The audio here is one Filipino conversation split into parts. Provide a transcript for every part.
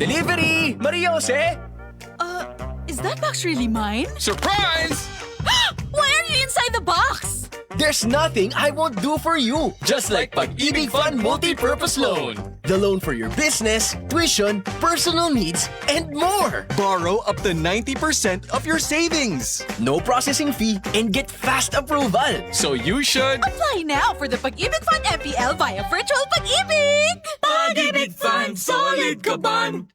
Delivery! Maria Jose! Is that box really mine? Surprise! Why are you inside the box? There's nothing I won't do for you. Just like Pag-ibig Fund Multi-Purpose Loan. The loan for your business, tuition, personal needs, and more. Borrow up to 90% of your savings. No processing fee and get fast approval. So you should... Apply now for the Pag-ibig Fund MPL via Virtual Pag-ibig! Pag-ibig Fund, solid ka ban!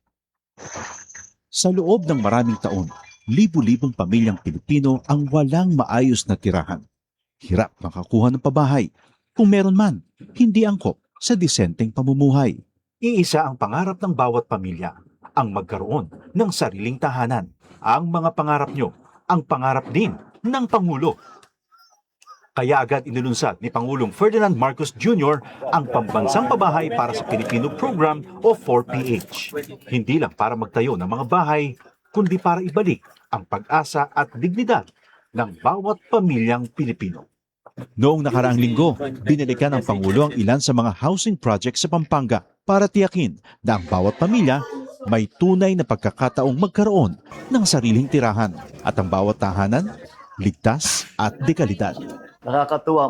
Sa loob ng maraming taon, libu-libong pamilyang Pilipino ang walang maayos na tirahan. Hirap makakuha ng pabahay. Kung meron man, hindi angkop sa disenteng pamumuhay. Iisa ang pangarap ng bawat pamilya, ang magkaroon ng sariling tahanan. Ang mga pangarap nyo, ang pangarap din ng Pangulo. Kaya agad inilunsad ni Pangulong Ferdinand Marcos Jr. ang Pambansang Pabahay para sa Pilipino Program o 4PH. Hindi lang para magtayo ng mga bahay, kundi para ibalik ang pag-asa at dignidad ng bawat pamilyang Pilipino. Noong nakaraang linggo, binalikan ng Pangulo ang ilan sa mga housing projects sa Pampanga para tiyakin na ang bawat pamilya may tunay na pagkakataong magkaroon ng sariling tirahan at ang bawat tahanan ligtas at dekalidad. Nakakatuwa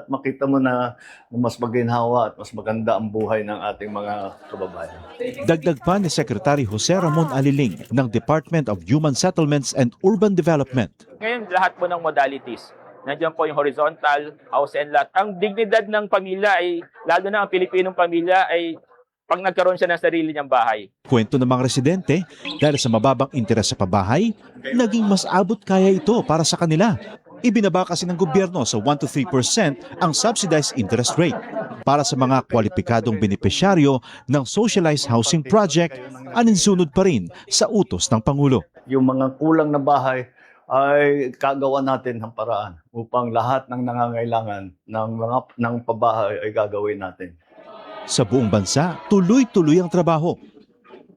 makita mo na mas maginhawa at mas maganda ang buhay ng ating mga kababayan. Dagdag pa ni Secretary Jose Ramon Aliling ng Department of Human Settlements and Urban Development. Ngayon, lahat po ng modalities. Nandiyan po yung horizontal, house and lot. Ang dignidad ng pamilya ay, lalo na ang Pilipinong pamilya ay pag nagkaroon siya ng sarili niyang bahay. Kwento ng mga residente, dahil sa mababang interes sa pabahay, naging mas abot kaya ito para sa kanila. Ibinaba kasi ng gobyerno sa 1 to 3% ang subsidized interest rate. Para sa mga kwalipikadong benepisyaryo ng socialized housing project, aninsunod pa rin sa utos ng Pangulo. Yung mga kulang na bahay ay kagawa natin ng paraan upang lahat ng nangangailangan ng pabahay ay gagawin natin. Sa buong bansa, tuloy-tuloy ang trabaho.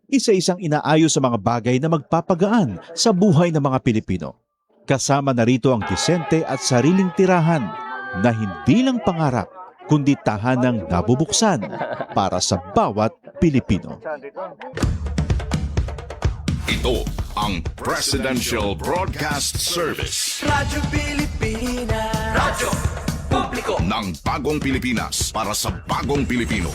Isa-isang inaayos sa mga bagay na magpapagaan sa buhay ng mga Pilipino. Kasama na rito ang disente at sariling tirahan na hindi lang pangarap, kundi tahanang nabubuksan para sa bawat Pilipino. Ito ang Presidential Broadcast Service. Radyo Pilipinas. Radyo Publiko. Ng bagong Pilipinas para sa bagong Pilipino.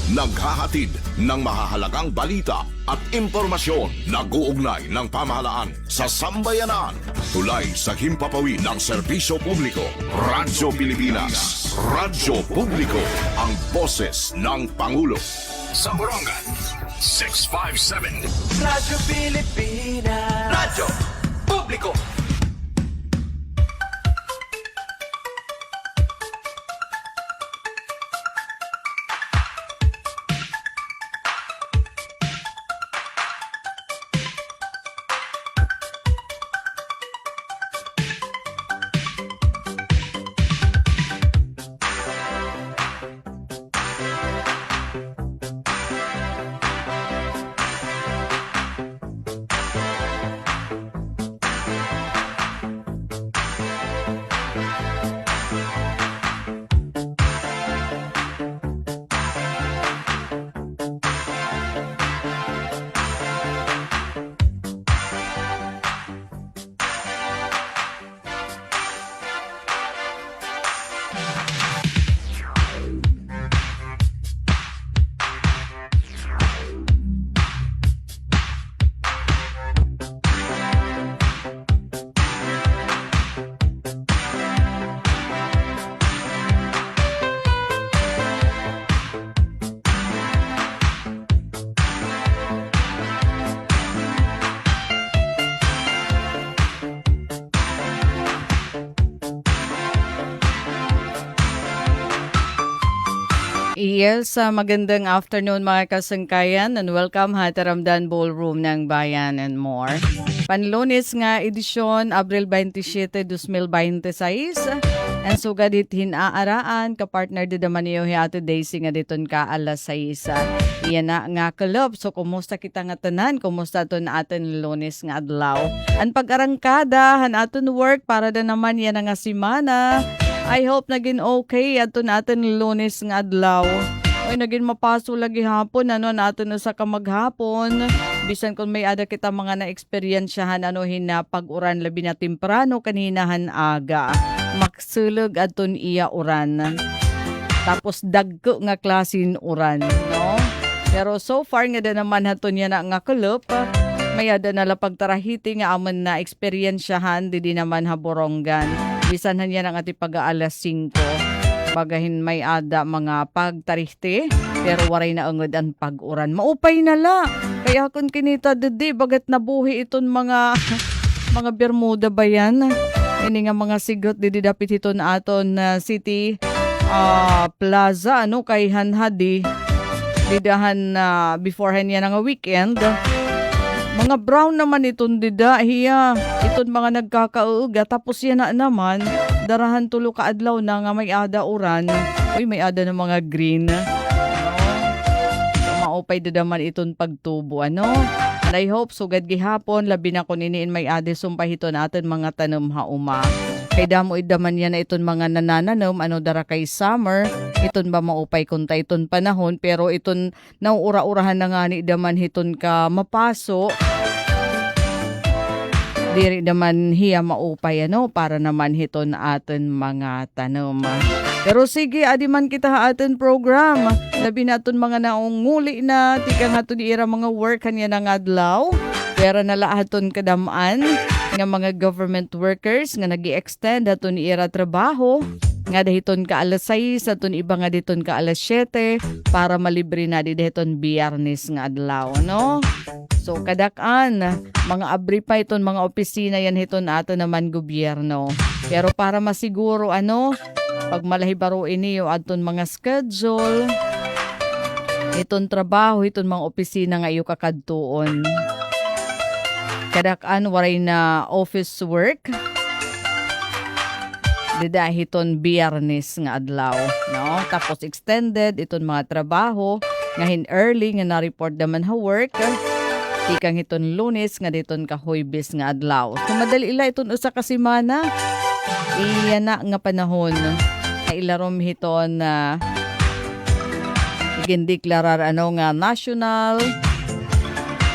Naghahatid ng mahahalagang balita at impormasyon na guugnay ng pamahalaan sa sambayanan. Tulay sa himpapawid ng serbisyo publiko. Radyo Pilipinas. Radyo Publiko. Ang boses ng Pangulo. Sa Borongan, 657. Radyo Pilipinas. Radyo Publiko. Yes, magandang afternoon mga kasangkayan and welcome ha Taramdan Ballroom ng Bayan and more. Panlunes nga edisyon, Abril 27, 2026. And sugad itin aaraan, kapartner di naman niyo hiato Daisy nga diton ka alas 6. Iyan na nga kalop. So kumusta kita nga tanan? Kumusta to na atin lunes nga adlaw? Ang pag-arangkada, han aton work para na naman yan nga simana. I hope naging okay ato natin lunes nga adlaw. Oy, naging mapaso lagi hapon, ano, nato na sa kamaghapon. Bisan kung may ada kita mga na-experiensyahan, ano, hinapag-uran, labi na temprano, kaninahan aga. Maksulog aton iya uran. Tapos dagko nga klasin uran, no? Pero so far nga da naman haton niya na nga kulop. May ada na pagtarahiti nga aman na experiensyahan, di naman haboronggan. Bisan niya na nga ti pag-aalas 5. Bagahin may ada mga pagtarihti, pero waray na angod ang pag-uran. Maupay na la. Kaya kung kinita didi, bagat nabuhi iton mga mga Bermuda ba yan? Ini nga mga sigot didi dapit ito na aton City Plaza, ano, kay Hanhadi. Didahan beforehand yan nga weekend. Mga brown naman itong dida, hiya. Itong mga nagkakauga. Tapos yan na naman, darahan tulo ka adlaw na nga may ada uran. Uy, may ada ng mga green. So, maupay da naman itong pagtubo, ano? And I hope, sugad gihapon, labi na kung iniin may ade sumpah ito natin mga tanom hauma. Kay damo idaman yan na iton mga nanananom, ano, dara kay summer, iton ba maupay kunta iton panahon, pero iton nauura-urahan na nga ni idaman hiton ka mapaso, diri naman hiya maupay, ano, para naman hiton aton mga tanom. Pero sige, adi man kita aton program, labi naton mga naunguli na, tika nga to di ira mga work kanya ng adlaw, pero nalaaton kadamaan, nga mga government workers nga nag-i-extend aton ira trabaho nga dahiton ka alas 6 aton iba nga diton ka alas 7 para malibre na di dahiton Biyernes nga adlaw, no? So kadakan mga abri pa iton mga opisina yan hiton ato naman gobyerno. Pero para masiguro, ano, pag malahibaro iniyo aton mga schedule iton trabaho iton mga opisina nga iyo kakadtuon. Kadakan waray na office work. Didahiton Biyernes nga adlaw, no? Tapos extended iton mga trabaho ngahin early nga na-report naman ha work. Tikang iton Lunes nga diton ka Huwebes nga adlaw. So madali ila iton usa ka semana. Iyan na nga panahon nga ilarom hiton na igindeklarar ano nga National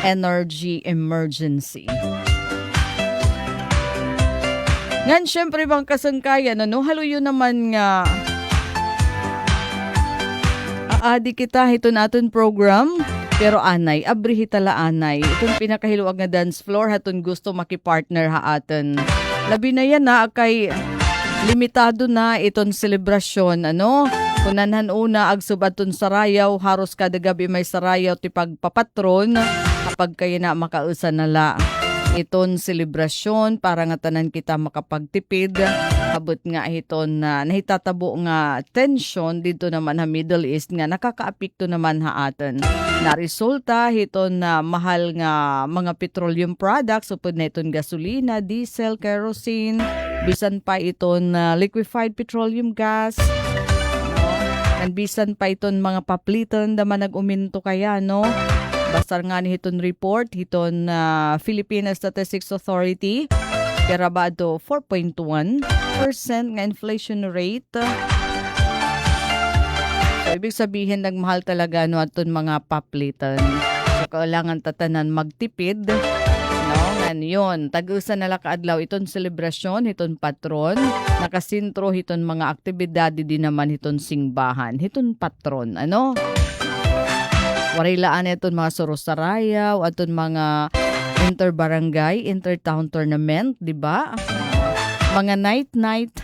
Energy Emergency. Ngan syempre bang kasangkayan, ano, haluyo naman nga aadi kita hito naton program, pero anay, abri hitala anay. Itong pinakahiluag nga dance floor, haton gusto makipartner ha aton. Labi na yan na, kay limitado na iton selebrasyon, ano, kunanhan una, agsubaton sarayaw, haros kada gabi may sarayaw, ti pagpapatron, kapag kayo na makausan nala. Iton selebrasyon para nga tanan kita makapagtipid. Habot nga iton na nahitatabo nga tension dito naman ha Middle East nga nakakaapekto naman ha aton. Naresulta hiton na mahal nga mga petroleum products upod na iton gasolina, diesel, kerosene, bisan pa iton liquefied petroleum gas. And bisan pa iton mga papliton naman nag-uminto kaya, no? Basta nga ni hiton report, hiton Philippine Statistics Authority, kaya ba ito 4.1% nga inflation rate. So, ibig sabihin, nagmahal talaga no aton mga papliton. So, kailangan tatanan magtipid. No? Ngan yun, tag-usa na kaadlaw iton selebrasyon, hiton patron, nakasintro hiton mga aktibidad, di naman hiton singbahan, hiton patron, ano? Warilaan iton mga sorosarayaw, aton mga inter-barangay, inter-town tournament, di ba? Mga night-night.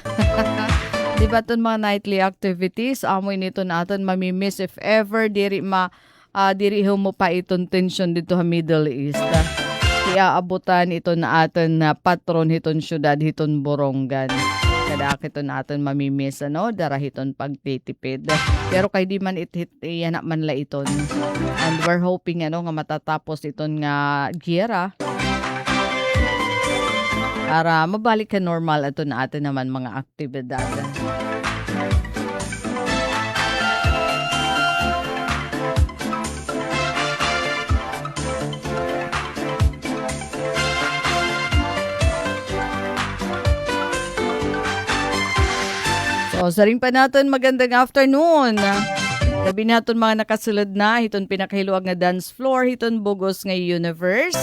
Di ba iton mga nightly activities? Amoy nito natin mamimiss if ever diri mo pa iton tension dito sa Middle East. Iaabutan ito na aton na patron hiton syudad hiton Borongan. Kada ito natin mamimiss, ano, darahiton pagtitipid. Pero kay di man iyan man la iton. And we're hoping, ano, nga matatapos iton nga giyera para mabalik ka normal ito na atin naman mga aktibidad. So, sa rin pa natin, magandang afternoon. Labi naton mga nakasulod na, hiton pinakahiluag nga dance floor, hiton bugos nga universe.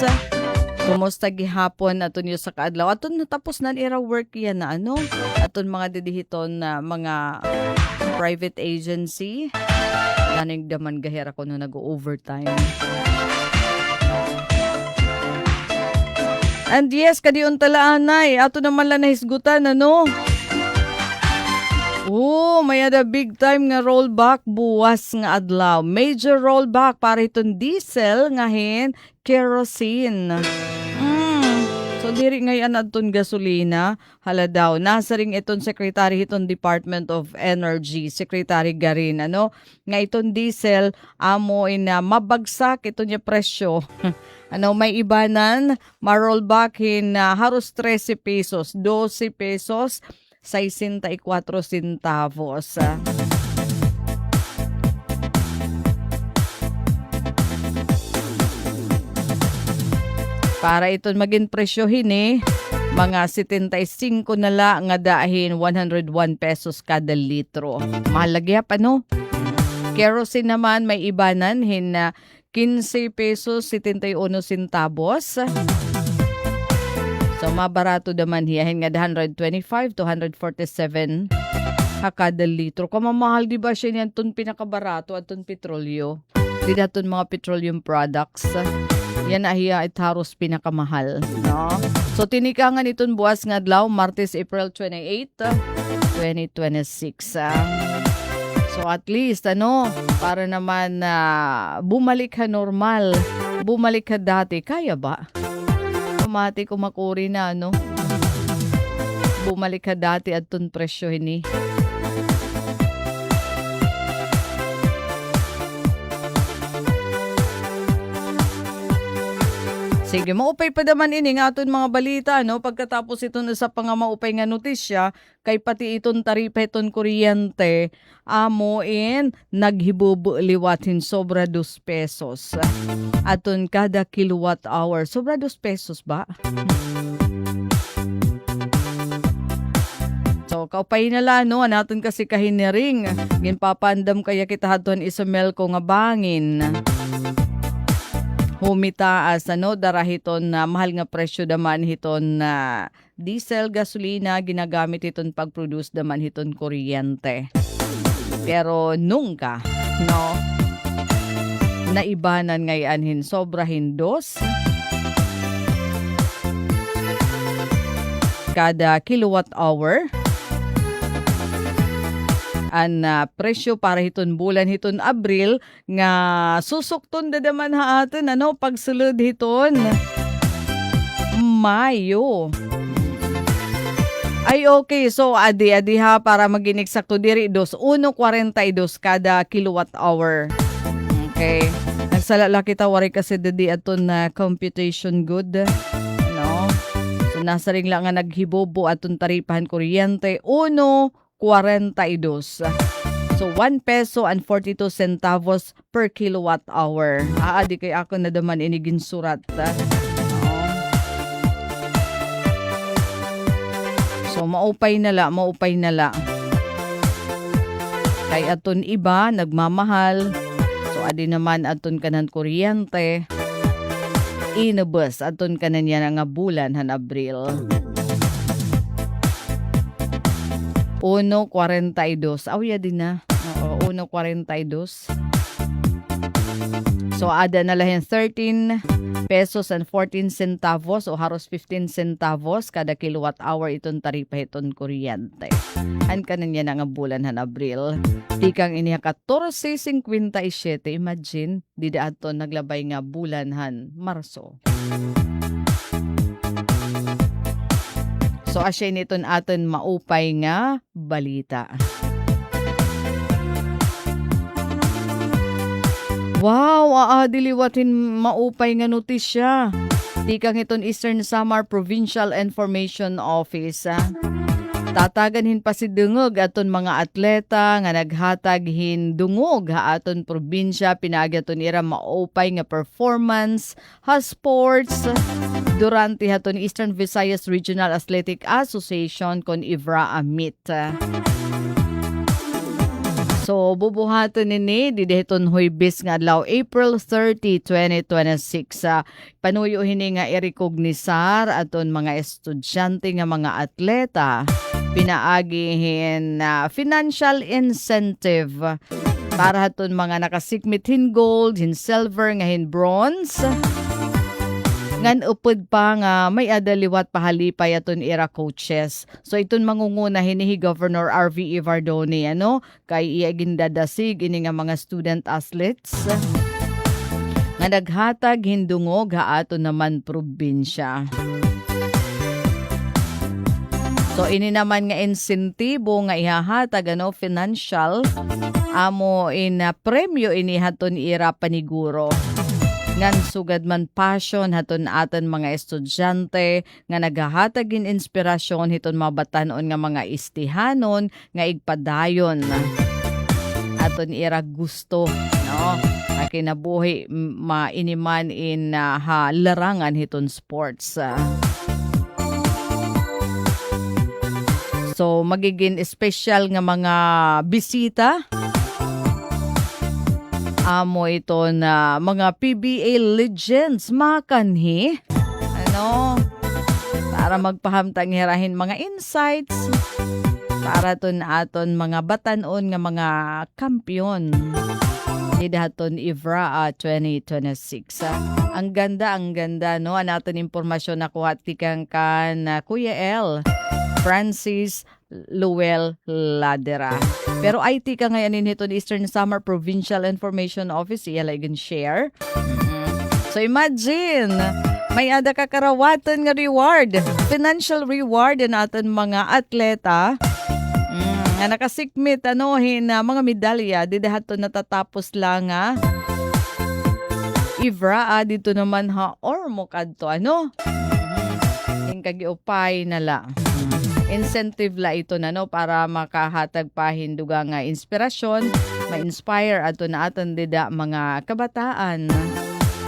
Kumusta gihapon aton yo sa kaadlaw? Aton natapos na ira work yan na ano? Aton mga didihiton na mga private agency. Danig daman gahera ko no nag-overtime. And yes, kadiyon talaanay. Ato naman lang nahisgutan, ano? Oh, may ada big time nga rollback buwas nga adlaw. Major rollback para itong diesel ngahin kerosene. So diri ngayon adton gasolina hala daw nasa ring iton secretary iton Department of Energy, Secretary Garin ano nga iton diesel amo ina mabagsak ito nya presyo. Ano may ibanan ma-rollback haros 13 pesos, 12 pesos 64 centavos. Para iton maging presyohin mga 75 na la nga dahin 101 pesos kada litro. Mahalagyap ano? Kerosene naman may ibanan 15 pesos 71 centavos. So, mabarato naman hiyahin nga 125 to 147 kada litro. Kamamahal di ba siya niyan itong pinakabarato at itong petrolyo? Di na itong mga petroleum products. Yan ahiya at haros pinakamahal. No? So, tinikangan itong buwas nga adlaw, Martes, April 28, 2026. So, at least, para naman bumalik ka normal. Bumalik ka dati. Kaya ba? Mati kumakuri na bumalik ka dati at tun presyo hini. Sige, maupay pa naman ini nga aton mga balita pagkatapos ito na sa pangamaupay nga notisya kay pati itong taripa itong kuryente amoin naghibubuliwatin sobra 2 pesos. Aton kada kilowatt hour. Sobra 2 pesos ba? So, kaupay na la, anaton kasi kahiniring. Ginpapandam kaya kita haton isumel ko nga bangin. Humitaas, darahiton na mahal nga presyo daman hiton na diesel, gasolina, ginagamit hiton pag-produce daman hiton kuryente. Pero nungka, naibanan ngayon sobrahin 2 kada kilowatt hour. An presyo para hiton bulan hiton Abril nga susukton da daman ha atin pagsulod hiton Mayo. Ay okay, so adi ha para maginig sakto diri 1.42 kada kilowatt hour. Okay. Nagsalala kita wari kasi dadi aton na computation good. So nasa ring lang nga naghibobo aton taripahan kuryente 1.42. So 1 peso and 42 centavos per kilowatt hour. Di kay ako na daman inigin surat. So maupay na la. Kay aton iba nagmamahal. So adi naman aton kanan kuryente. Inubos aton kanan yan nga bulan han Abril. 1.42. Awya din na. Oo, 1.42. So, ada na lahin 13 pesos and 14 centavos o haros 15 centavos kada kilowatt hour itong taripa itong kuryente. Han kanan yan nga bulan han Abril. Tikang iniha 14.57. Imagine, di daato naglabay nga bulan han Marso. So, asya niton aton maupay nga balita. Wow, diliwatin maupay nga notisya. Tikang iton Eastern Samar Provincial Information Office. Tataganhin pa si dungog aton mga atleta nga naghataghin dungog ha aton probinsya pinagyaton ira maupay nga performance ha sports durante haton Eastern Visayas Regional Athletic Association kon Ivra Amit. So, bubuhaton nini, dideton Huwebes nga adlaw, April 30, 2026. Panuyo hini nga i-recognisar aton mga estudyante nga mga atleta. Pinaagihin na financial incentive para haton mga nakasikmit hin gold, hin silver, nga hin bronze. Ngan upod pa nga may adaliwat pahalipay aton ira coaches. So iton mangunguna hinihi Governor R.V. Ivardoni kay iagindadasig ini nga mga student athletes nga naghatag hindungog aton naman probinsya. So ini naman nga insentibo nga ihahatag financial amo in premyo ini haton ira paniguro. Ngan sugad man passion haton aton mga estudyante nga naghahatag in inspirasyon hiton mabatanon nga mga istihanon nga igpadayon aton ira gusto kinabuhi mainiman in larangan hiton sports. So magiging special nga mga bisita amo ito na mga PBA legends makanhi para magpahamtang hirahin mga insights para aton mga batanon nga mga kampiyon ni daton IVRA 2026. Ang ganda anaton impormasyon na kuha tikang kan Kuya L Francis Luel Ladera. Pero IT ka ngayon nito ni Eastern Samar Provincial Information Office, iyala igen share. So imagine, may ada kakarawatan nga reward, financial reward na aton mga atleta. Nga nakasikmit mga medalya, didahaton natatapos lang IVRA dito naman or mo kadto Yung kagiupay na lang. Incentive la ito para makahatag pa hinduga nga inspirasyon, ma-inspire ato na aton dida mga kabataan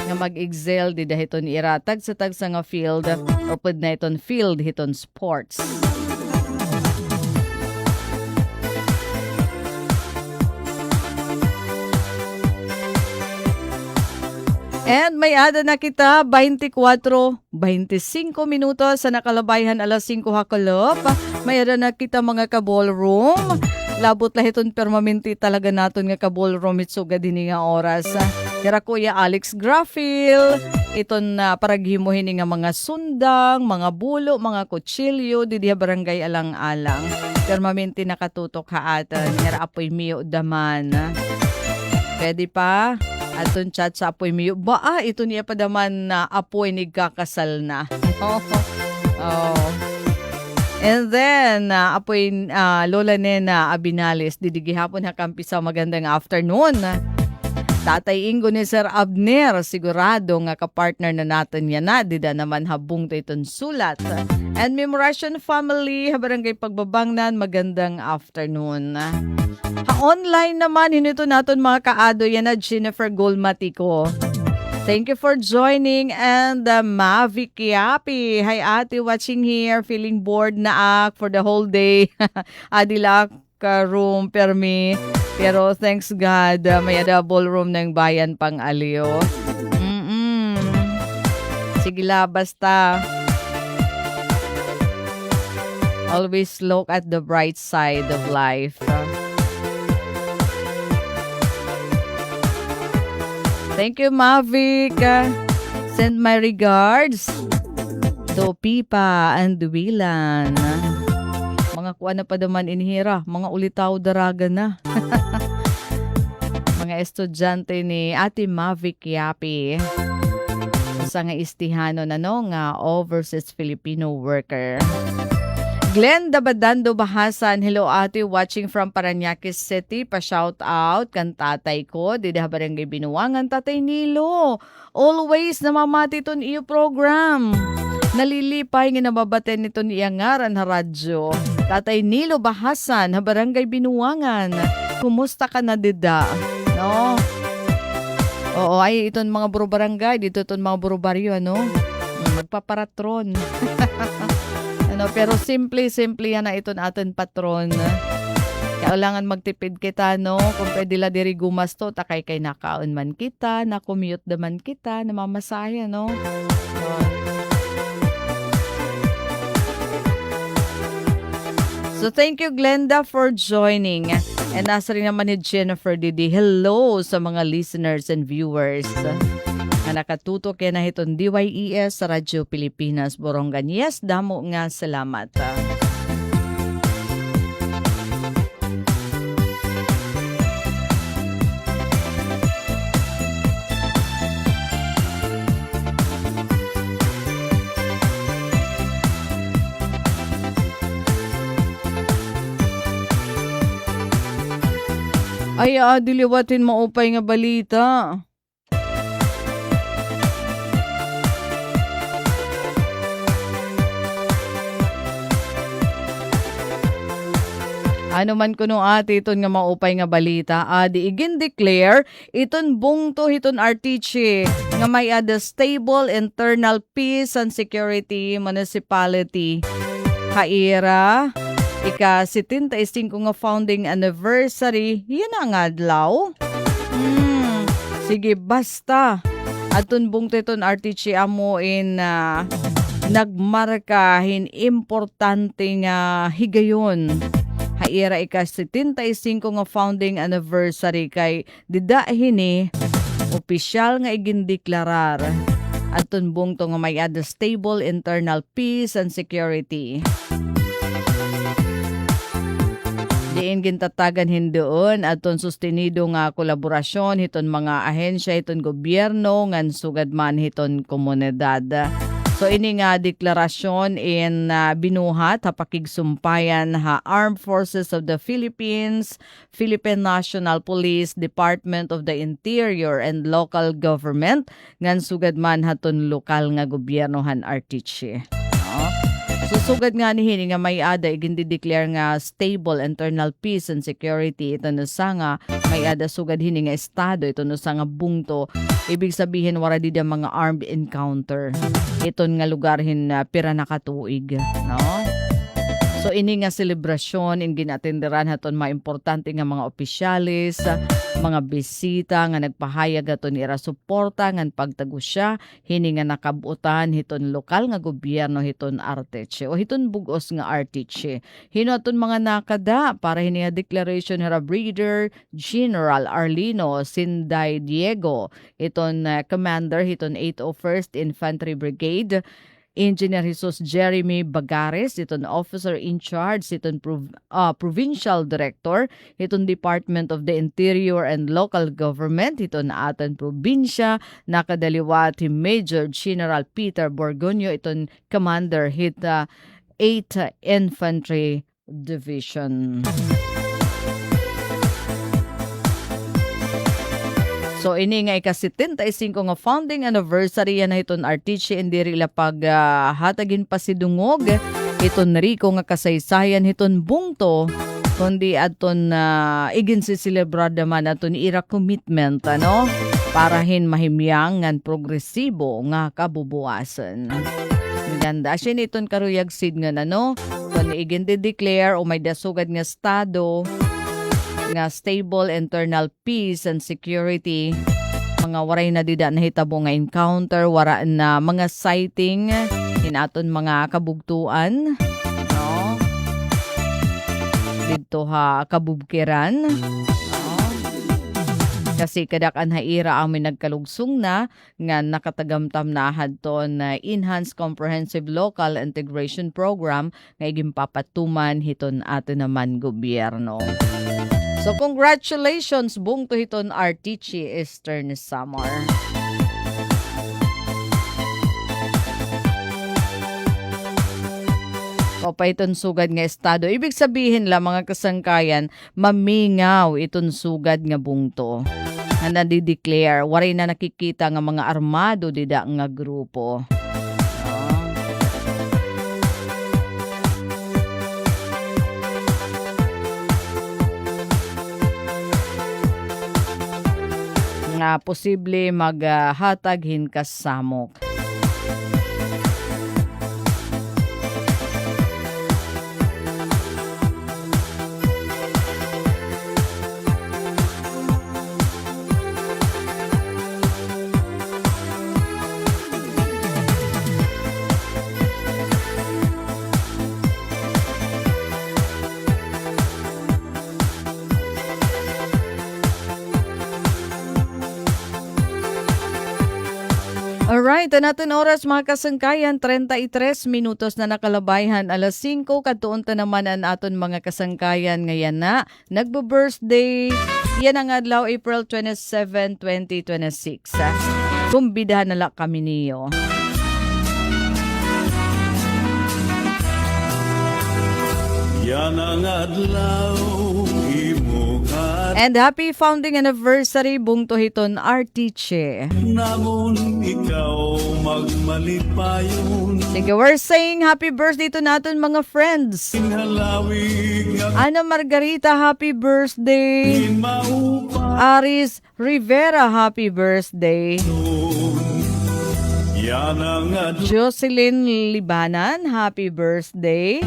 nga mag-excel dida hiton iratag sa tagsa nga field upod na iton field hiton sports. And may ada na kita 24-25 minutos sa nakalabayhan alas 5 hakalop. May ada na kita mga ka-ballroom. Labot lahiton permanente talaga naton nga ka-ballroom itsuga din nga oras. Kira Kuya Alex Graffil. Iton na paraghimuhin nga mga sundang, mga bulo, mga kutsilyo, didiha barangay alang-alang. Permanente nakatutok haatan. Kira apoy miyo daman. Pwede pa? Aton chat sa apoy miyo. Ito niya pa daman na apoy ni kakasal na. And then, apoy Lola Nena Abinales, didigihapon hakampi sa magandang afternoon. Tatay Ingo ni Sir Abner, sigurado nga kapartner na natin yan na. Dida naman habong iton sulat. And Memoration Family, barangay Pagbabangnan, magandang afternoon. Online naman, hinito natin mga kaado yan na Jennifer Golmatico. Thank you for joining. And Mavi Kiapi. Hi ate, watching here. Feeling bored na for the whole day. Adila ka room permi. Pero thanks God, may ada ballroom ng bayan pang aliyo. Sige la, basta. Always look at the bright side of life. Thank you, Mavic. Send my regards to Pipa and Duwilan. Mga kuha na pa daman inhira. Mga ulitaw daraga na. Mga estudyante ni Ate Mavic Yapi. Sa nga istihano nga overseas Filipino worker. Glenn Dabadando Bahasan, hello ate, watching from Parañaque City, pa-shout out kan tatay ko, dida barangay Binuangan, tatay Nilo. Always namamati ton iyo program. Nalilipay nga nababaten nito ni Iangaran na radyo. Tatay Nilo Bahasan, barangay Binuangan. Kumusta ka na dida? No? Oo, ay iton mga buro barangay, dito iton mga buro baryo, magpaparatron. Pero simple yan na ito natin patron. Kailangan magtipid kita, no? Kung pwede la diri gumasto, takay kay nakaon man kita, na commute naman kita, namamasaya, no? So thank you Glenda for joining. And nasa rin naman ni Jennifer Didi. Hello sa mga listeners and viewers. Na nakatutok yan na hitong DYES sa Radyo Pilipinas Borongan. Yes, damo nga salamat. Ay, diliwatin mo upay nga balita. Ano man kuno ati iton nga maupay nga balita, di igin declare iton bungto hiton artiche nga may ada stable internal peace and security municipality. Kaira, ika-75 nga founding anniversary, yan ang adlaw. Sige, basta. Atun bungto iton artiche amo in nagmarkahin importante nga higayon. Haira ika-75 nga founding anniversary kay didahini opisyal nga igindeklarar atun bungto nga may ada stable internal peace and security. Diin gintatagan hindoon aton sustenido nga kolaborasyon hiton mga ahensya hiton gobyerno ngan sugad man hiton komunidad. So ini nga deklarasyon in binuhat ha pakigsumpayan ha Armed Forces of the Philippines, Philippine National Police, Department of the Interior and Local Government ngan sugad man haton lokal nga gobyernohan artiche. Susugad nga ni hini nga may ada igindi-declare nga stable internal peace and security ito no sa nga may ada sugad hini nga estado ito no sa nga bungto. Ibig sabihin wala di mga armed encounter. Iton nga lugar hin pira nakatuig, no? So ini nga selebrasyon in ginatenderan haton mga importante nga mga opisyalis, mga bisita nga nagpahayag haton ira suporta ngan pagtagusya hini nga nakabutan hiton lokal nga gobyerno hiton arteche o hiton bugos nga arteche. Hino aton mga nakada para hini nga declaration hera Brigadier General Arlino Sinday Diego iton commander hiton 801st Infantry Brigade, Engineer Jesus Jeremy Bagares, iton officer in charge, iton provincial director, iton Department of the Interior and Local Government, iton aton probinsya, nakadaliwat Major General Peter Borgonio, iton commander hit 8th Infantry Division. So ini nga ika-75 nga founding anniversary yan na iton artiche indiri ila hatagin pa si dungog iton riko nga kasaysayan hiton bungto kundi aton igin si celebrad naman aton ira commitment ano para hin mahimyang ngan progresibo nga kabubuasan. Ganda siya iton karuyag sid nga no kun igin declare o may dasugad nga estado nga stable internal peace and security, mga waray na dida nahitabo nga encounter, wara na mga sighting hinaton mga kabugtuan, no? Dito ha kabubkiran, no? Kasi kadakan haira ang may nagkalugsong na nga nakatagamtam na hadton na Enhanced Comprehensive Local Integration Program nga igimpapatuman hiton ato naman gobyerno. So congratulations bungto hiton Artiche Eastern Samar. O pa iton sugad nga estado. Ibig sabihin la mga kasangkayan, mamingaw iton sugad nga bungto. Na nadi-declare, waray na nakikita nga mga armado dida nga grupo. Nga posible maghatag hinkas samok. Alright, ang natin oras mga kasangkayan, 33 minutos na nakalabayhan, alas 5, katuon ta naman ang aton mga kasangkayan ngayon na nagbo-birthday, yan ang adlaw April 27, 2026. Kumbidahan na lang kami niyo. Yan ang adlaw imukat And happy founding anniversary bungto hiton Artiche. namon ikaw magmalipayon Sige, we're saying happy birthday to natin mga friends. halawig nga Ana Margarita, happy birthday. maupa Aris Rivera, happy birthday. yan ang adlaw Jocelyn Libanan, happy birthday.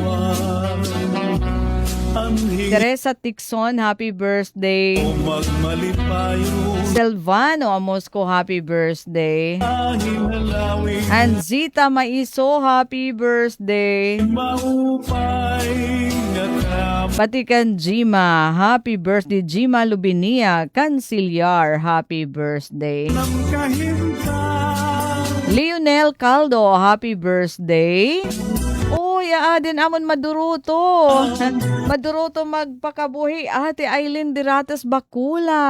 anhing Teresa Tixon, happy birthday. magmalipayon Selvano Amosco, happy birthday. ahin halawig Anzita Maiso, happy birthday. maupay nga kam Batikan Jima, happy birthday. Jima Lubinia Cancillar, happy birthday. kahinta Lionel Caldo, happy birthday. Uy, din amon maduruto. Maduruto magpakabuhi. Ate Aileen Diratas Bakula.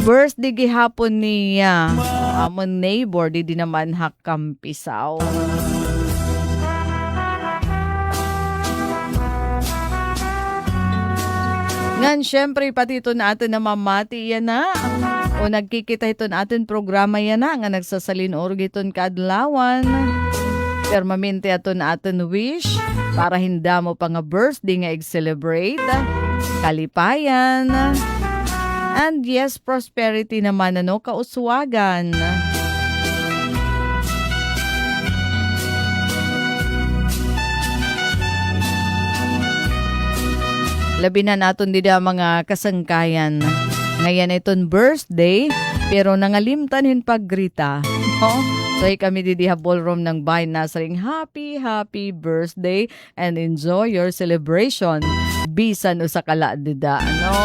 Birthday gihapon niya. Amon neighbor, di naman hakampisaw. Ngan, syempre, pati ito natin na mamati yan na. O nagkikita ito natin programa yan na. Nga nagsasalin orgiton kaadlawan. Permanente ato natin wish para hinda mo pa nga birthday nga i-celebrate. Kalipayan. And yes, prosperity naman ano, kauswagan. Labi na naton dida mga kasangkayan. Ngayon iton birthday, pero nangalimtanin paggrita. Oh, so kami didiha ballroom ng bayan nasaring happy birthday and enjoy your celebration. Bisan usa kala dida, no?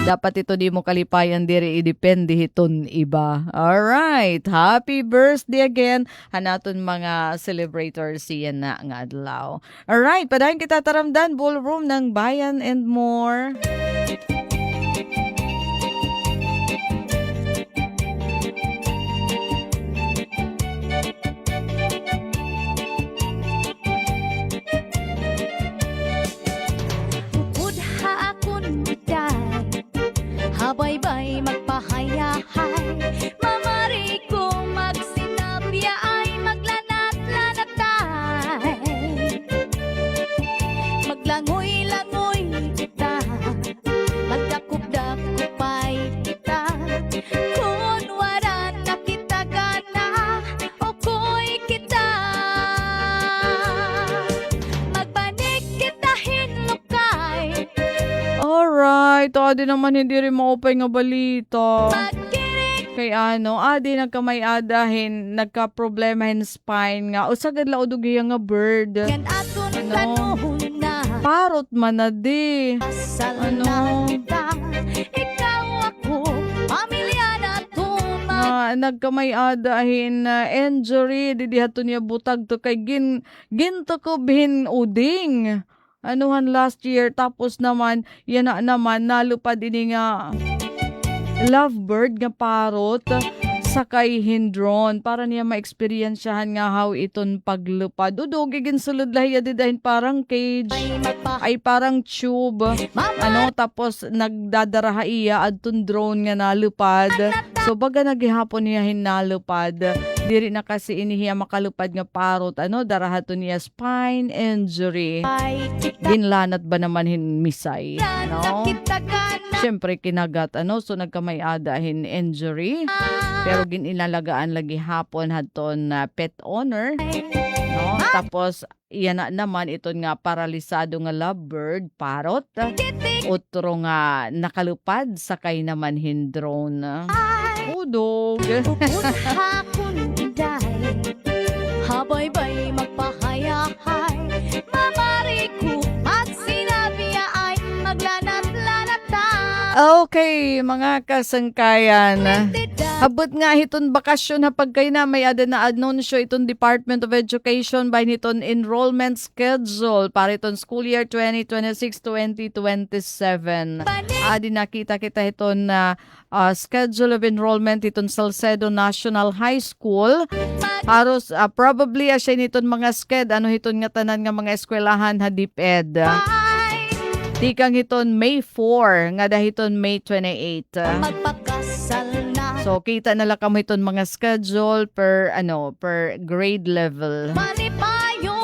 Dapat ito di mo kalipayan diri idepende hiton iba. Alright, happy birthday again. Hanaton mga celebrators siya na nga adlaw. Alright, padayon kita taramdan ballroom ng bayan and more. Budha akon biday, habay-bay magpahayahay, mamari ko magsinabya ay maglanat-lanatay. Maglangoy-langoy kita, magdakop-dakopay kita, kung wala na kita gana, okoy kita. Magbanig kita hinukay, Alright, adi naman hindi rin maupay nga balita. magkirig Kay ano, adi nagkamay-adahin, nagka-problemahin spine nga. O sagad la udugi nga bird. yan aton Ano? panahon na. Parot man na di. Pasal Ano? na kita, ikaw ako, pamilya na tumag. Nagkamay-adahin na injury, didihato niya butag to kay ginto ko bihin uding. Anuhan last year, tapos naman, yan na naman, nalupad ini nga lovebird nga parot sakay hindron para niya ma-experiensyahan nga how iton paglupad. Udog, igin sulod lahiya didahin parang cage, ay parang tube. Ano, tapos nagdadaraha iya adtong drone nga nalupad. So baga nagihapon niya hinalupad. Diri na kasi inihiya makalupad nga parot. Ano, darahato niya spine injury. Ginlanat ba naman misay? No? Siyempre kinagat, ano, so nagkamay-adahin injury. Pero ginilalagaan lagi hapon hadton na pet owner. No? Tapos, iyan na naman iton nga paralisado nga lovebird, parot. Otro nga nakalupad, sakay naman hindrone. Udog. Budha akon biday, habay-bay magpahayahay, mamari ko at sinabi ay maglanat-lanatay. Okay, mga kasangkayan. Habot nga hiton bakasyon hapag kayo na may ada na anunsyo itong Department of Education by hiton enrollment schedule para itong school year 2026-2027. Adi nakita kita hiton na schedule of enrollment itong Salcedo National High School. Haros probably asya niton mga sked ano hiton nga tanan nga mga eskwelahan ha DepEd. Tikang hiton May 4 nga dahiton May 28. Magpakasal na So kita na lang kamo hiton mga schedule per grade level. manipayo.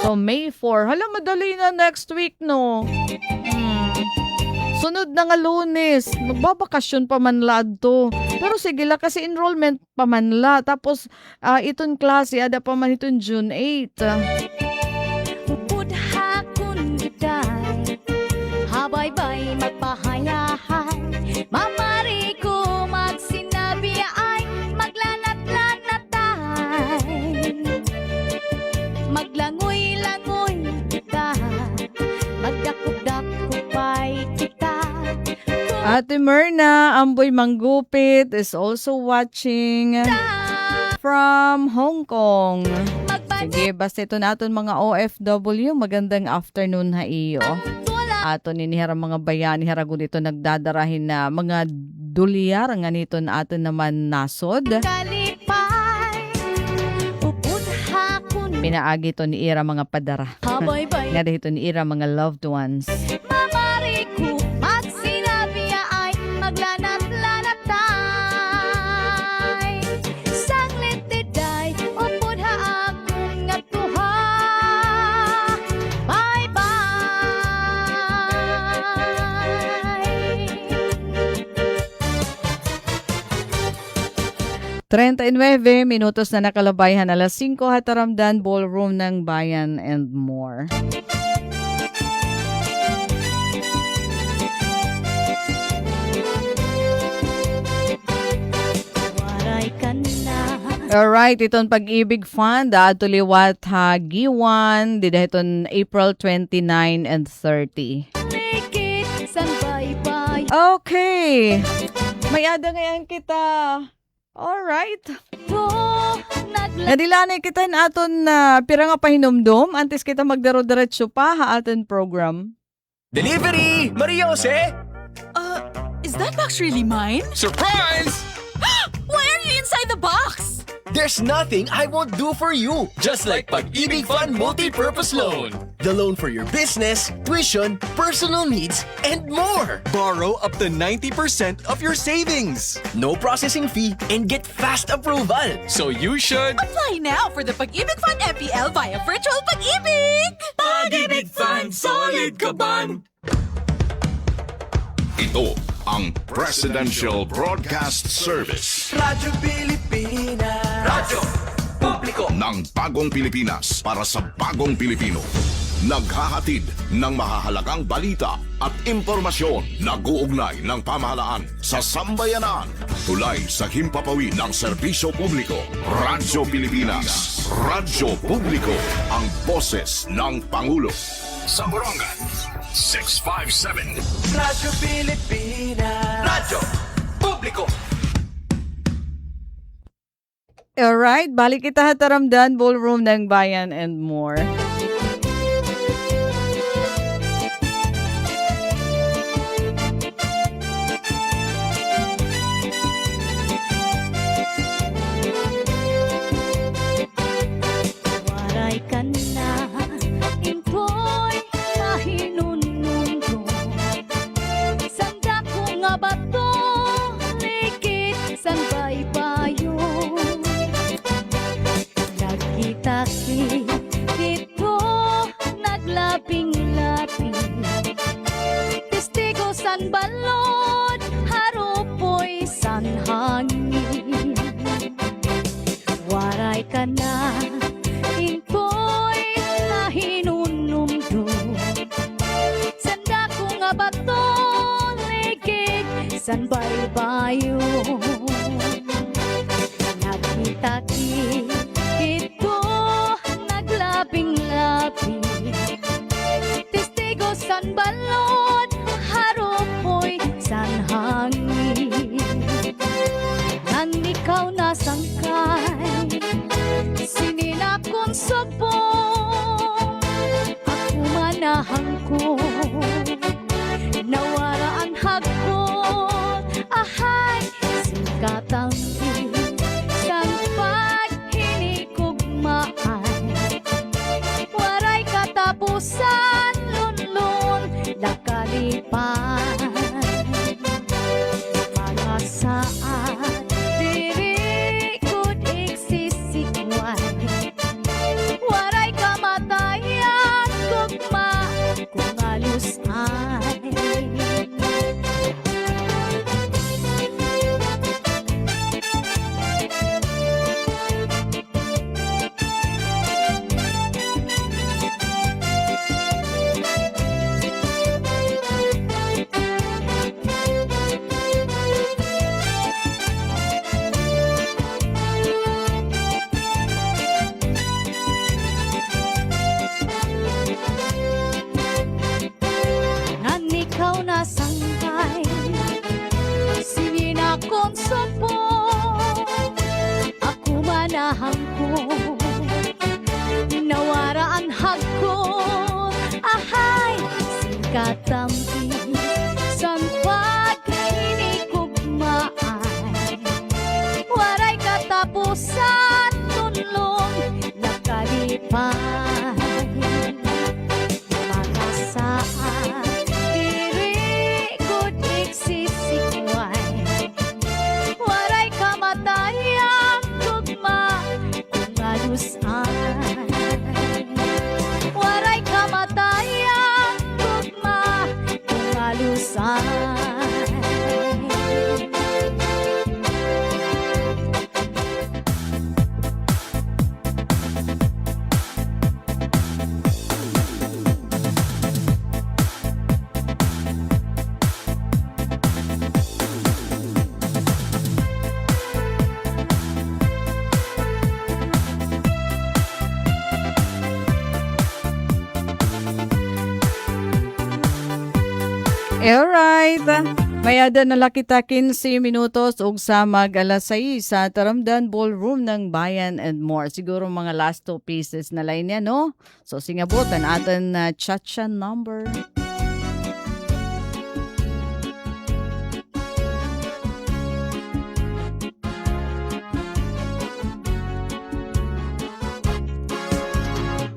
So May 4, hala madali na next week no. Sunod na nga Lunes, magbabakasyon pa man ladto. Pero sige la kasi enrollment pa man la. Tapos iton klase ada pa man iton June 8. Upod hakon giday, habay-bay magpahayahay. Mamari ko magsinabi ay maglanat-lanatay. Maglangoy-langoy kita, magdakop-dakopay kita. Ate Myrna, Amboy Manggupit is also watching from Hong Kong. Sige, basta ito natin mga OFW. Magandang afternoon ha iyo. Ato ninihara mga bayani haragun ito nagdadarahin na mga dolyar nga nito na atin naman nasod. Kalipay, upod hakon Pinaagi ito ni Ira mga padara. habay-bay. Nga dito ni Ira mga loved ones. Mamari ko magsinabi ay maglanat-lanatay. Sanglit tiday, upod haakon nga tuha. Bye-bye. 39 minutos na nakalabayhan, alas 5 hataramdan, ballroom ng bayan and more. Waray ka na. Alright, itong Pag-ibig Fund, tuliwat hagiwan, dida itong April 29 and 30. Likit san bye-bye. Okay, may ada ngayon kita. Alright. To nagla Nadilanay kita na aton na pira nga pahinumdum, antes kita magdaro-diretso pa ha aton program. Delivery! Maria Jose! Is that box really mine? Surprise! Why are you inside the box? There's nothing I won't do for you. Just like Pag-ibig Fund Multi-Purpose Loan. The loan for your business, tuition, personal needs, and more. Borrow up to 90% of your savings. No processing fee and get fast approval. So you should... Apply now for the Pag-ibig Fund MPL via Virtual Pag-ibig! Pag-ibig Fund, solid ka ban! Ito ang Presidential Broadcast Service Radyo Pilipinas. Radyo Publiko. ng Bagong Pilipinas para sa Bagong Pilipino. Naghahatid ng mahahalagang balita at impormasyon na guugnay ng pamahalaan sa sambayanan. Tulay sa himpapawid ng serbisyo publiko. Radyo Pilipinas. Radyo Publiko. Ang boses ng Pangulo. Sa Borongan, 657. Radyo Pilipinas. Radyo Publiko. Alright, balik kita hataramdan, ballroom ng bayan and more. waray ka na. Impoy mahinunundo. Sanda ko nga bato. Likit san bye-bayo. Nagkita-ki dito naglabing-labing. Testigo san balod, harupoy san hangin. Waray ka na, impoy mahinunumdo. Sanda ko nga bato, ligid san bye-bayo. Nakita-ki ito naglabing-labing. Testigo san balod, haro kalipay. Mga saat diri kud igsisikway. Waray kamatayan gugma kung alus ay. Nan ikaw na sangkay, sige na kong sapo, ako manahang ko, nawaraan hagkon, ahay, singkatampi, san paghinikugmaay, waray katapusan, tunlong nakalipay. Mga saat diri kud igsisikway. Waray kamatayan gugma kung alusan. Waray kamatayan gugma kung alusan. Alright. Mayada na kita 15 minutos ug sa mag-alas 6 sa Taramdan Ballroom ng Bayan and More. Siguro mga last 2 pieces na line yan, no? So singabutan atin na cha-cha number.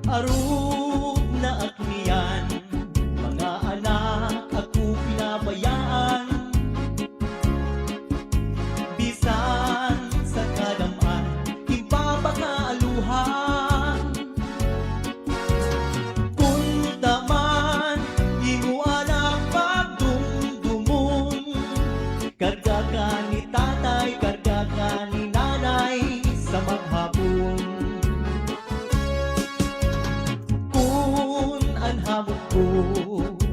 Arog na akniyan, mga anak ako pinabayaan. Bisan sa kadaman, ibabakaaluhan. Kung taman, inuanak pagdumdumon. Karga ka ni tatay, karga ka ni nanay sa maghapon. Kung anhamot ko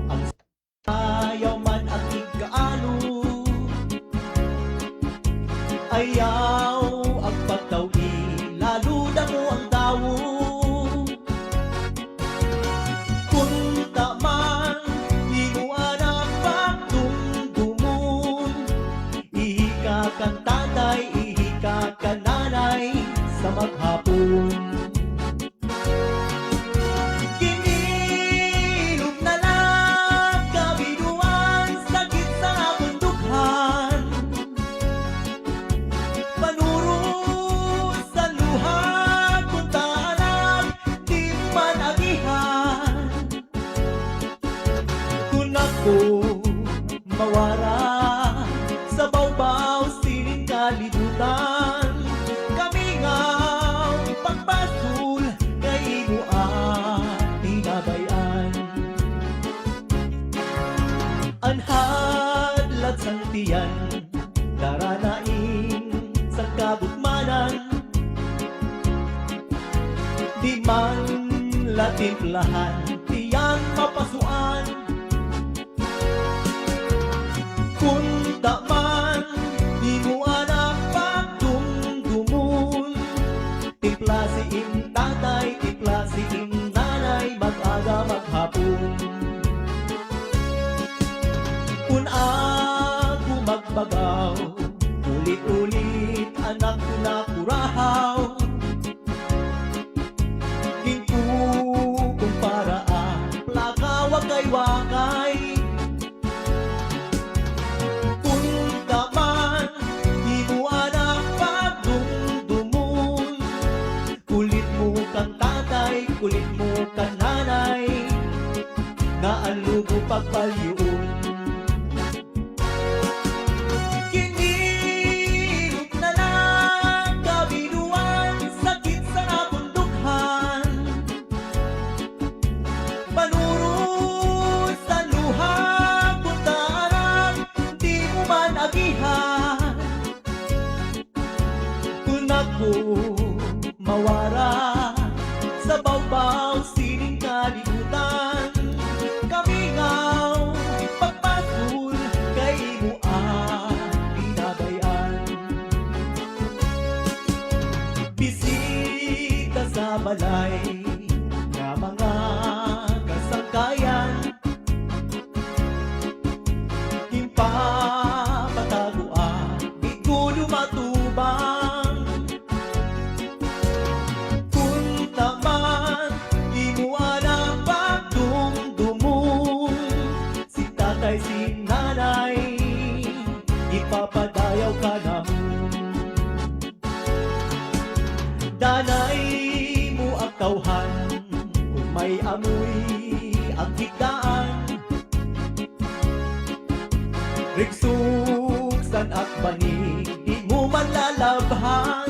ang ayaw man ang igaano, ayaw ang pagtawi, lalo na mo ang dawo. Kung taman, inuan ang pagdumdumon, ihika kang tatay, ihika kang nanay sa maghapon. Kinilog na lang kabinuan, sakit sa bundukhan. Panuro sa luha, kung taalag, di man agihan. Kung ako mawara sa bawbaw, sining kalibutan, kami nga pagpasul kay imo ating nabayan. Anhadlat sang tiyan, daranain sa kabukmanan, di man latimplahan, tiyan mapasuan. Kung taman, di mo anak pagdumdumon, tipla si ing tatay, tipla si ing nanay, mag-aga maghapon. Kung ako magbagaw, ulit-ulit anak ko na kurahaw. Hingko kung paraan, plaka wakay-wakay. Kung taman, di mo anak pagdumdumon, kulit mo kang tatay, kulit mo kang nanay, na ang lugo pagpalyuon. balay nga mga kasangkayan Impapataguan ikulo matubang Punta man imuan ang pagdumdumong Si tatay si nanay ipapadayaw ka naman Danay mo ang tauhan kung may amoy ang higdaan Rigsuksan at bani di mo man lalabhan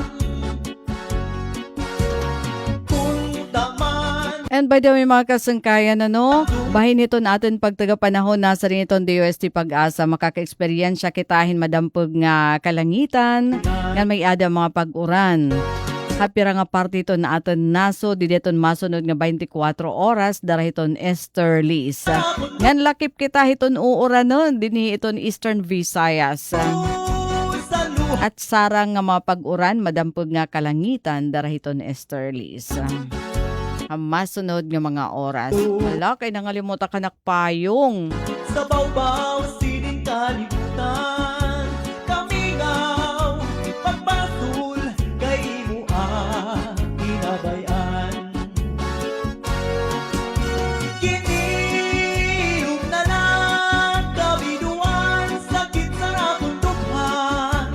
Punta man And by the way mga kasangkayan, bahin nito natin pagtagapanahon na sa rin itong DOST Pag-asa, makaka-eksperyensya kitahin madampog nga kalangitan, nga may ada mga pag-uran. Hapira nga parte ito na aton naso, dideton masunod nga 24 oras, darahiton Easterlies. Ngan lakip kita hiton uuran nun, dini iton Eastern Visayas. At sarang nga mga pag-uran, madampog nga kalangitan, darahiton Easterlies. Ang masunod nga mga oras. Wala, kay nangalimutan ka nakpayong. Sa bawbaw sining kalibutan Kamingaw pagpatul kay imo ang ginabayan Kinilog na lang kabiduan sakit sa nakundukhan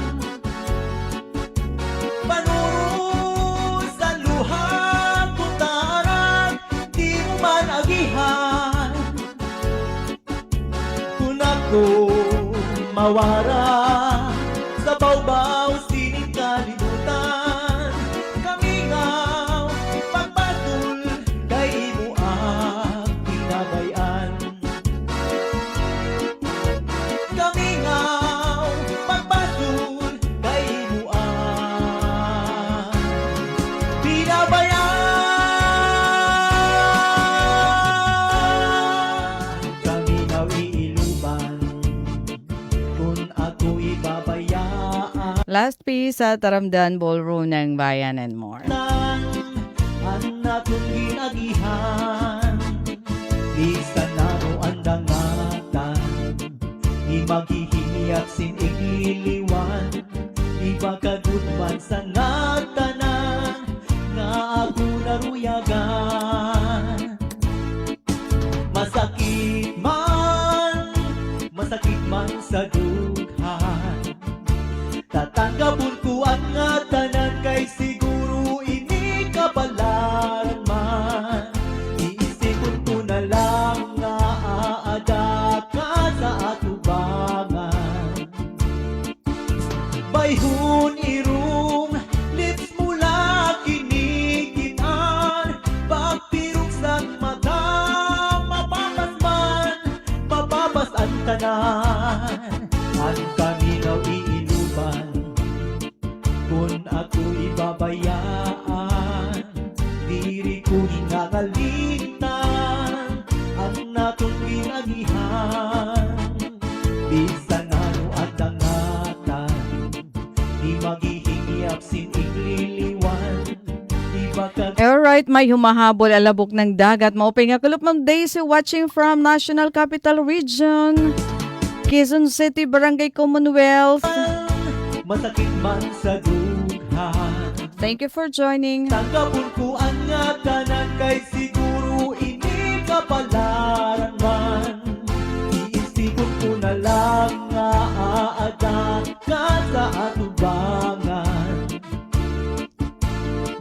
Panuro sa luha kutaran di mo man agihan Kung ako mawara sa bawbaw sining kalibutan Kamingaw pagpatul kay imo ang ginabayan Kamingaw pagpatul kay imo ang binabayan Kamingaw iiluban kung ako ibabayaan Last piece sa Taramdan Ballroom ng Bayan and More. ang natong ginagihan Bisan na mo ang dangatan Di maghihiyap sin igiliwan Di makagudman sa natanan Nga ako naruyagan Masakit man sa dughan Tatanggapon ko ang nga tanan kay siguro ini kabalaran man Iisipon ko na lang nga aada ka sa atubangan Bayhon irong lips mula kinikitan Pagpirok sang mata mapabas ang tanan Ang kaminaw iiluban kung ako ibabayaan Diri ko hingagalitan ang natong ginagihan Bisan ano at dangatan Di maghihingiyap sin igliliwan Di baka Alright, may humahabol alabok ng dagat. Maupay nga kulop ng Daisy watching from National Capital Region, Quezon City, Barangay Commonwealth. masakit man sa dughan Thank you for joining. Tanggapon ko ang nga tanan kay siguro ini kapalaran man Iisipon ko na lang nga aada ka sa atubangan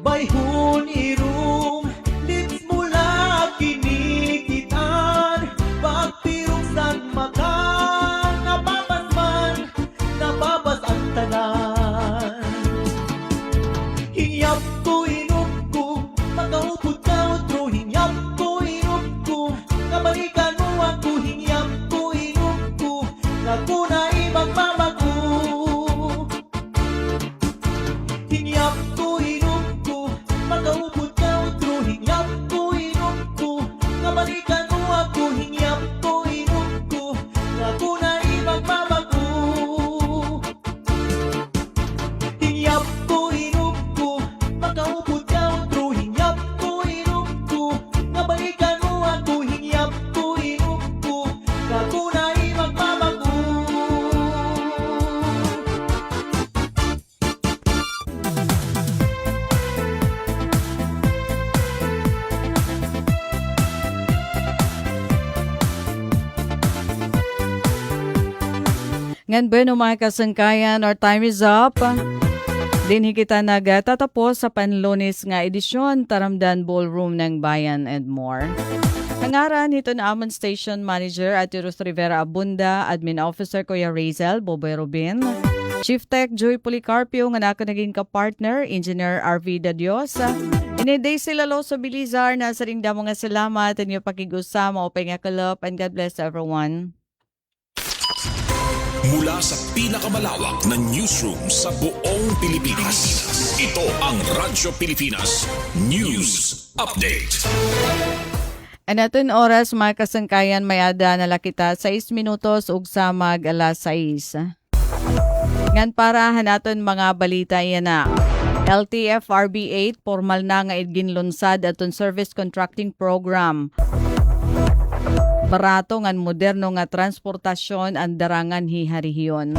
Bayhon irong lips mula kinikitan Pagpirong sang mata nababas ang tanan Hingyap ko inup ko Magaupod ka otro Hingyap ko inup ko Kabalikan mo ako Hingyap ko inup ko Naguna ibang mamago Hingyap ko inup ko Magaupod ka otro Hingyap ko inup ko Kabalikan mo ako Hingyap ko inup ko Naguna ibang mamago Hingyap ko inup ko Makaupod ka otro Hingyap Ngan bueno mga kasangkayan, our time is up. Dinhi kita nagtatapos sa Panlunes nga edisyon Taramdan Ballroom ng Bayan and More. Hangaran ito na amon Station Manager at Ruth Rivera Abunda, Admin Officer Kuya Razel Boboy Rubin, Chief Tech Joy Policarpio nga naka naging ka-partner, Engineer RV Dadios. Iniday sila lo sa Bilizar na sa ring damo nga salamat at inyo pakigusama o pengakalop and God bless everyone. Mula sa pinakamalawak na newsroom sa buong Pilipinas. Ito ang Radyo Pilipinas News Update. Anaton oras mga kasangkayan may ada na lakita 6 minutos ug sa mag alas 6. Ngan para hanaton mga balita yan na. LTF RB8 formal na nga ginlunsad aton service contracting program. Barato ngan moderno nga transportasyon ang darangan hiharihiyon.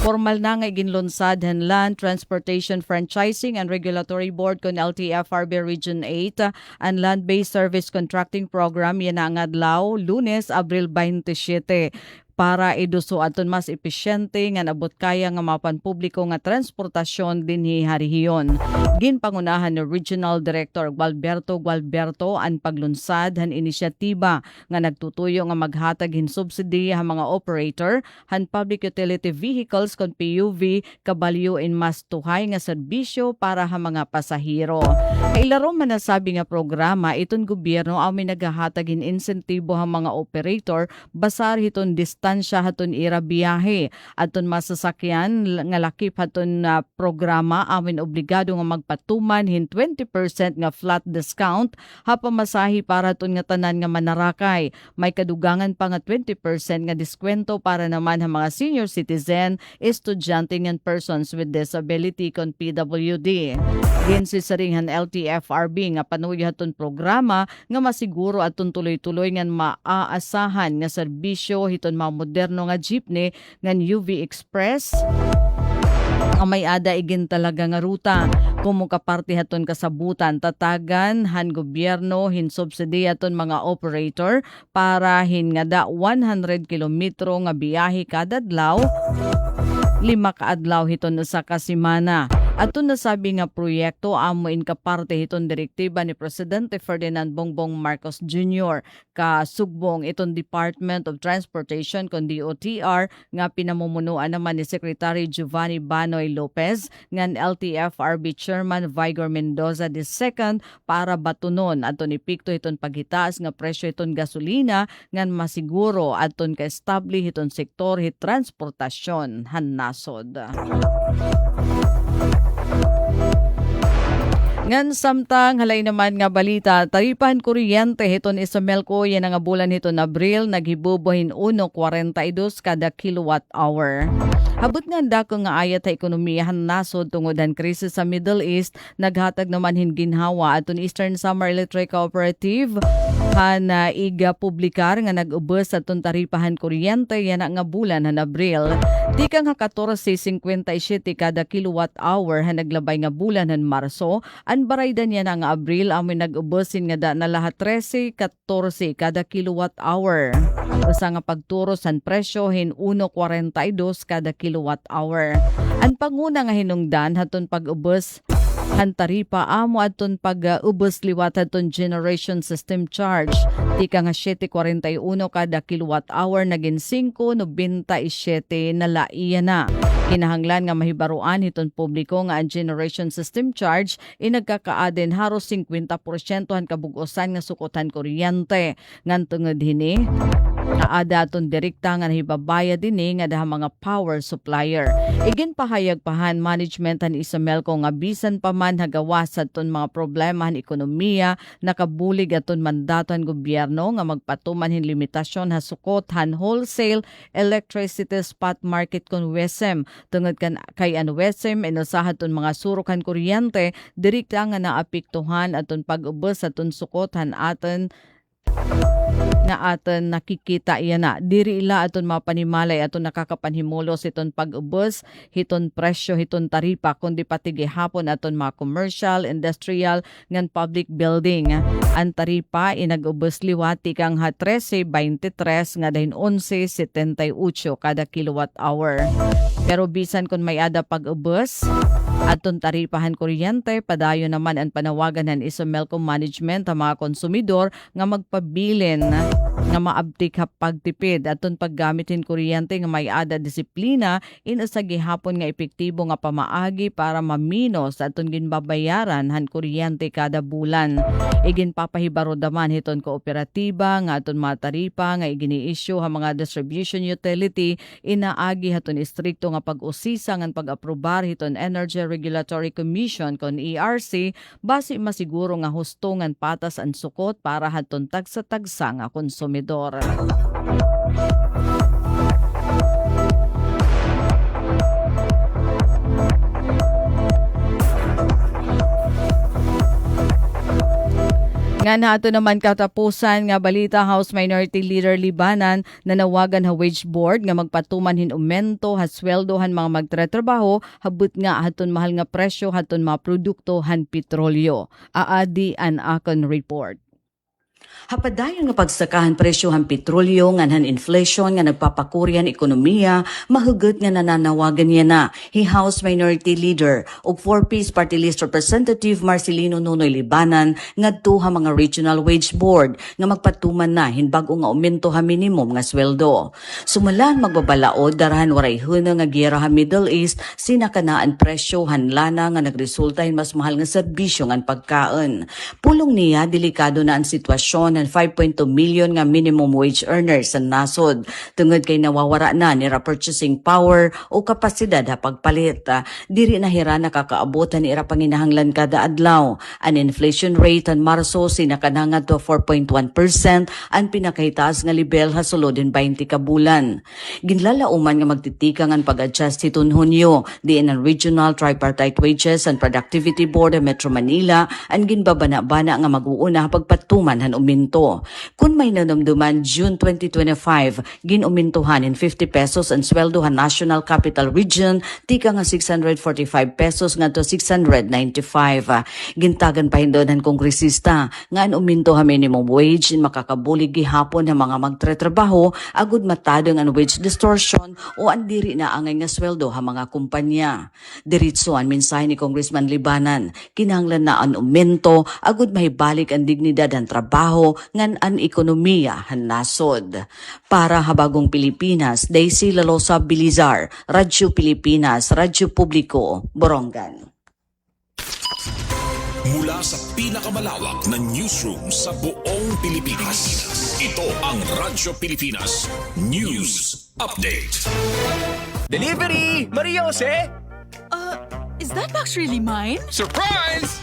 Formal na nga ginlunsad han Land Transportation Franchising and Regulatory Board kon LTFRB Region 8 ang Land-Based Service Contracting Program yan ang adlaw Lunes, Abril 27 para iduso aton mas epesyente nga nabot kaya nga mapan publiko nga transportasyon dinhi harihiyon. Ginpangunahan ni Regional Director Gualberto ang paglunsad han inisyatiba nga nagtutuyo nga maghatag hin subsidy ha mga operator han public utility vehicles kon PUV kabalyo in mas tuhay nga serbisyo para ha mga pasahero. Kailaro man nasabi nga programa iton gobyerno amin naghahatag hin insentibo ha mga operator basar hiton distansya haton ira biyahe aton masasakyan nga lakip haton programa amin obligado nga magpatuman hin 20% nga flat discount ha pamasahi para haton nga tanan nga manarakay. May kadugangan pa nga 20% nga diskwento para naman ha mga senior citizen, estudyante and persons with disability kon PWD. Ginsisaringan LTFRB nga panuyo haton programa nga masiguro aton tuloy-tuloy nga maaasahan nga serbisyo hiton mga moderno nga jeepney nga UV Express ang may ada igin talaga nga ruta. Kung kaparte haton kasabutan tatagan han gobyerno hin subsidy haton mga operator para hin nga da 100 kilometro nga biyahe kada adlaw 5 ka adlaw hiton sa kasimana. Aton nasabi nga proyekto amo in kaparte hiton direktiba ni Presidente Ferdinand Bongbong Marcos Jr. Kasugbong iton Department of Transportation kon DOTR nga pinamumunuan naman ni Secretary Giovanni Banoy Lopez ngan LTFRB Chairman Vigor Mendoza II para batunon aton ipikto hiton paghitaas nga presyo hiton gasolina ngan masiguro aton ka-establish hiton sektor hit transportasyon han nasod. Ngan samtang halay naman nga balita, taripahan kuryente hiton Isomelco yan nga bulan hiton Abril naghibubuhin 1.42 kada kilowatt hour. Habot nga dako nga ayat sa ekonomiyahan nasod tungod ang krisis sa Middle East, naghatag naman hin ginhawa aton Eastern Summer Electric Cooperative han iga publikar nga nag-ubos aton taripahan kuryente yan nga bulan han Abril. Di ka nga 14.57 kada kilowatt hour han naglabay nga bulan han Marso, ang baraydan yan nga Abril amoy nag-ubosin nga da na lahat 13.14 kada kilowatt hour. Usa nga pagturo san presyo hin 1.42 kada kilowatt hour. Ang panguna nga hinungdan haton pag-ubos han taripa amo aton pag-ubos liwat haton generation system charge. Di ka nga 7.41 kada kilowatt hour naging 5.97 na laiya na. Kinahanglan nga mahibaruan hiton publiko nga ang generation system charge inagkakaaden haros 50% han kabugosan nga sukotan kuryente. Ngan tungod hini kaada aton direkta nga nahibabayad dinhi nga daha mga power supplier. Igin pahayag pahan management han Isomelco nga bisan pa man hagawas aton mga problema han ekonomiya nakabulig aton mandato han gobyerno nga magpatuman hin limitasyon ha sukot han wholesale electricity spot market kon WESM. Tungod kan kay an WESM inusahan ton mga surok han kuryente direkta nga naapektuhan aton pag-ubos aton sukot han aton nga aton nakikita iyan na. Diri ila aton mapanimalay aton nakakapanhimulos iton pag-ubos, hiton presyo, hiton taripa, kundi pati gihapon aton mga commercial, industrial, ngan public building. Ang taripa inag-ubos liwati kang ha 13.23 nga dahin 11.78 kada kilowatt hour. Pero bisan kung may ada pag-ubos, aton taripahan kuryente, padayon naman ang panawagan ng Isomelco Management ang mga konsumidor nga magpabilin nga maabtik ha pagtipid aton paggamitin kuryente nga may ada disiplina inasa gihapon nga epektibo nga pamaagi para maminos aton ginbabayaran han kuryente kada bulan. Igin papahibaro daman hiton kooperatiba nga aton mga taripa nga igini-issue ha mga distribution utility inaagi haton istrikto nga pag-usisa ngan pag-aprobar hiton Energy Regulatory Commission kon ERC base masiguro nga husto ngan patas ang sukot para haton tagsa-tagsa nga konsumidor. Nga nato naman katapusan nga balita, House Minority Leader Libanan nanawagan ha wage board nga magpatuman hin aumento ha sweldohan mga magtratrabaho habut nga haton mahal nga presyo haton mga produkto han petrolyo. Aadi an akon report. Hapadayon nga pagsakahan presyo han petrolyo nganhan inflation nga nagpapakuryan ekonomiya mahugot nga nananawagan niya na hi House Minority Leader ug 4-piece Party List Representative Marcelino Nonoy Libanan ngadto ha mga Regional Wage Board nga magpatuman na hinbag-o nga aumento ha minimum nga sweldo. Sumulan magbabalaod darahan waray huna nga giyera ha Middle East sinakanaan presyo han lana nga nagresulta hin mas mahal nga serbisyo ngan pagkaon. Pulong niya delikado na ang sitwasyon ng 5.2 million nga minimum wage earners sa nasod tungod kay nawawara na nira purchasing power o kapasidad ha pagpalit. Diri na hira nakakaabotan ni ira panginahanglan kada adlaw. An inflation rate an Marso sinakanangad to 4.1%, ang pinakahitaas nga level ha sulod in 20 ka bulan. Ginlalauman nga magtitika ngan pag-adjust hiton Hunyo diin ang Regional Tripartite Wages and Productivity Board of Metro Manila ang ginbabana-bana nga mag-uuna pagpatuman han uminto. Kung may nanamduman June 2025, ginumintuhan in 50 pesos ang sweldo han National Capital Region, tika nga 645 pesos nga to 695. Gintagan pa hindon han kongresista nga ang uminto ha minimum wage in makakabulig gihapon ha mga magtratrabaho agud matadong ang wage distortion o ang diri na angay nga sweldo ha mga kumpanya. Diritso ang mensahe ni Congressman Libanan, kinahanglan na ang aumento agud mahibalik ang dignidad han trabaho ngan an ekonomiya han nasod. Para habagong Pilipinas, Daisy Lalosa Bilizar, Radyo Pilipinas, Radyo Publiko, Borongan. Mula sa pinakamalawak na newsroom sa buong Pilipinas, ito ang Radyo Pilipinas News Update. Delivery! Maria Jose! Is that box really mine? Surprise!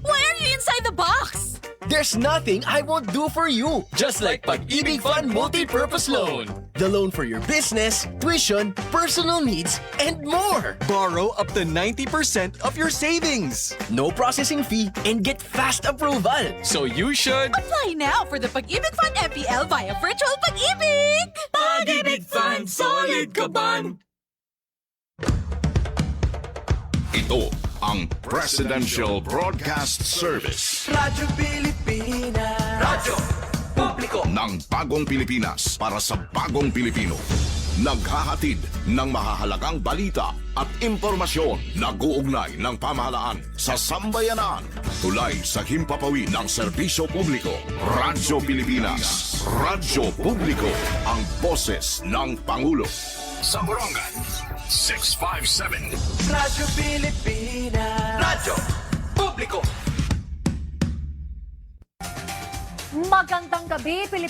Why are you inside the box? There's nothing I won't do for you. Just like Pag-ibig Fund Multi-Purpose Loan. The loan for your business, tuition, personal needs, and more. Borrow up to 90% of your savings. No processing fee and get fast approval. So you should... Apply now for the Pag-ibig Fund MPL via Virtual Pag-ibig! Pag-ibig Fund, solid ka ban! Ito ang Presidential Broadcast Service Radyo Pilipinas, Radyo Publiko ng Bagong Pilipinas para sa Bagong Pilipino. Naghahatid ng mahahalagang balita at impormasyon na guugnay ng pamahalaan sa sambayanan. Tulay sa himpapawid ng serbisyo publiko. Radyo Pilipinas, Radyo Publiko, ang boses ng Pangulo. Sa Borongan, 657. Radyo Pilipinas, Radyo Publiko. Magandang gabi, Pilipinas.